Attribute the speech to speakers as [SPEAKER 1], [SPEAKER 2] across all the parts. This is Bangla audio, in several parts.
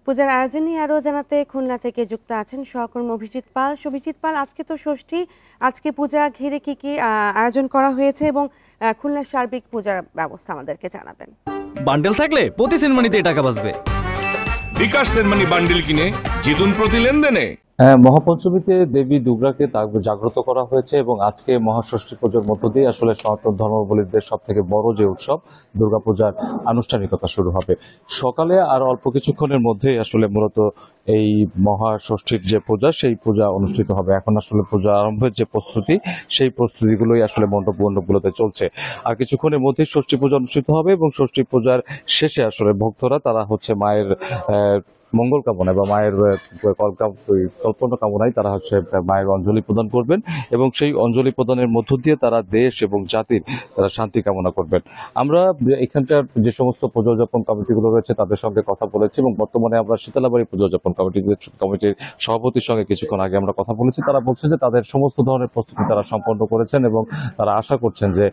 [SPEAKER 1] পূজার আয়োজন নিয়ে আরও জানাতে খুলনা থেকে যুক্ত আছেন সহকর্মী অভিজিৎ পাল। অভিজিৎ পাল, আজকে তো ষষ্ঠী, আজকে পূজা ঘিরে কি আয়োজন করা হয়েছে এবং খুলনার সার্বিক পূজার ব্যবস্থা আমাদেরকে জানাবেন।
[SPEAKER 2] বান্ডেল থাকলে প্রতি সেনমানিতে টাকা বাঁচবে।
[SPEAKER 3] বিকাশ সেনমানি বান্ডেল কিনে জিতুন প্রতি লেনদেনে।
[SPEAKER 4] মহাপঞ্চমীতে দেবী দুর্গাকে জাগ্রত করা হয়েছে এবং আজকে মহাষষ্ঠী পুজোর মধ্য দিয়ে আসলে সনাতন ধর্মাবলম্বীদের সব থেকে বড় যে উৎসব দুর্গাপূজার আনুষ্ঠানিকতা শুরু হবে। সকালে আর অল্প কিছুক্ষণের মধ্যেই আসলে মূলত এই মহাষষ্ঠীর যে পূজা সেই পূজা অনুষ্ঠিত হবে। এখন আসলে পূজা আরম্ভের যে প্রস্তুতি সেই প্রস্তুতিগুলোই আসলে মণ্ডপগুলোতে চলছে। আর কিছুক্ষণের মধ্যেই ষষ্ঠী পূজা অনুষ্ঠিত হবে এবং ষষ্ঠী পূজার শেষে আসলে ভক্তরা তারা হচ্ছে মায়ের মঙ্গল কামনায় বা মায়ের কল্পনা কামনায় তারা হচ্ছে মায়ের অঞ্জলি প্রদান করবেন এবং সেই অঞ্জলি প্রদানের মধ্য দিয়ে তারা দেশ এবং জাতির তারা শান্তি কামনা করবেন। আমরা এখানকার যে সমস্ত পুজো উদযাপন কমিটিগুলো রয়েছে তাদের সঙ্গে কথা বলেছি এবং বর্তমানে আমরা শীতলাবাড়ি পুজো উদযাপন কমিটির সভাপতির সঙ্গে কিছুক্ষণ আগে আমরা কথা বলেছি। তারা বলছে যে তাদের সমস্ত ধরনের প্রস্তুতি তারা সম্পন্ন করেছেন এবং তারা আশা করছেন যে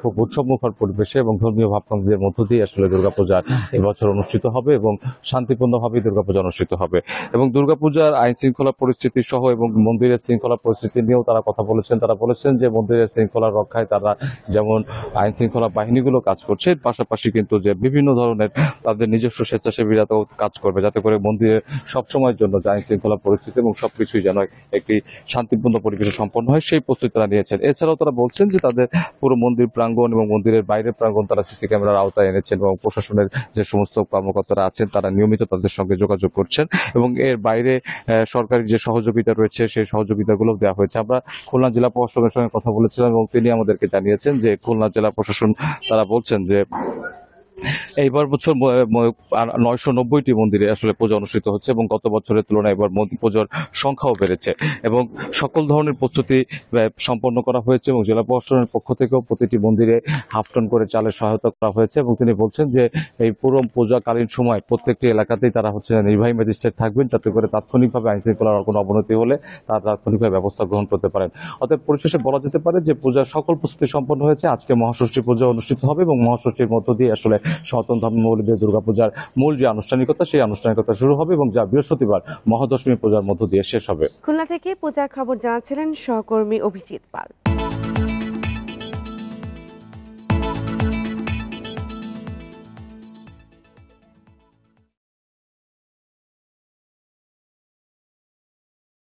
[SPEAKER 4] খুব উৎসবমুখর পরিবেশে এবং ধর্মীয় ভাবভঙ্গির মধ্য দিয়ে আসলে দুর্গাপূজা এবছর অনুষ্ঠিত হবে এবং শান্তিপূর্ণভাবে দুর্গাপূজা অনুষ্ঠিত হবে। এবং দুর্গাপূজার আইন শৃঙ্খলা পরিস্থিতি সহ এবং মন্দিরের শৃঙ্খলা পরিস্থিতি নিয়েও তারা কথা বলেছেন। তারা বলেছেন যে মন্দিরের শৃঙ্খলা রক্ষায় তারা যেমন আইন শৃঙ্খলা বাহিনীগুলো কাজ করছে, পাশাপাশি কিন্তু যে বিভিন্ন ধরনের তাদের নিজস্ব স্বেচ্ছাসেবীরাও কাজ করবে যাতে করে মন্দিরের সবসময়ের জন্য যে আইন শৃঙ্খলা পরিস্থিতি এবং সবকিছুই যেন একটি শান্তিপূর্ণ পরিবেশে সম্পন্ন হয় সেই প্রস্তুতি তারা নিয়েছেন। এছাড়াও তারা বলছেন যে তাদের পুরো মন্দির প্রাঙ্গণ এবং মন্দিরের বাইরের প্রাঙ্গণ তারা সিসি ক্যামেরার আওতায় এনেছেন এবং প্রশাসনের যে সমস্ত কর্মকর্তারা আছেন তারা নিয়মিত তাদের সঙ্গে যোগাযোগ করছেন এবং এর বাইরে সরকারি যে সহযোগিতা রয়েছে সেই সহযোগিতাগুলো দেওয়া হয়েছে। আমরা খুলনা জেলা প্রশাসনের সঙ্গে কথা বলেছিলাম এবং তিনি আমাদেরকে জানিয়েছেন যে খুলনা জেলা প্রশাসন তারা বলছেন যে এইবার বছর 990টি মন্দিরে আসলে পূজা অনুষ্ঠিত হচ্ছে এবং গত বছরের তুলনায় এবার পুজোর সংখ্যাও বেড়েছে এবং সকল ধরনের প্রস্তুতি সম্পন্ন করা হয়েছে এবং জেলা প্রশাসনের পক্ষ থেকেও প্রতিটি মন্দিরে হাফ টন করে চালের সহায়তা করা হয়েছে এবং তিনি বলছেন যে এই পুরো পূজাকালীন সময় প্রত্যেকটি এলাকাতেই তারা হচ্ছে নির্বাহী ম্যাজিস্ট্রেট থাকবেন যাতে করে তাৎক্ষণিকভাবে আইন শৃঙ্খলার কোনো অবনতি হলে তারা তাৎক্ষণিকভাবে ব্যবস্থা গ্রহণ করতে পারেন। অতএব পরিশেষে বলা যেতে পারে যে পূজার সকল প্রস্তুতি সম্পন্ন হয়েছে। আজকে মহাষষ্ঠী পূজা অনুষ্ঠিত হবে এবং মহাষষ্ঠীর মধ্য দিয়ে আসলে সনাতন ধর্মাবলম্বীদের দুর্গাপূজার মূল যে আনুষ্ঠানিকতা সেই আনুষ্ঠানিকতা শুরু হবে এবং যা বৃহস্পতিবার মহাদশমী পূজার মধ্য দিয়ে শেষ হবে।
[SPEAKER 1] খুলনা থেকে পূজার খবর জানাচ্ছিলেন সহকর্মী অভিজিৎ পাল।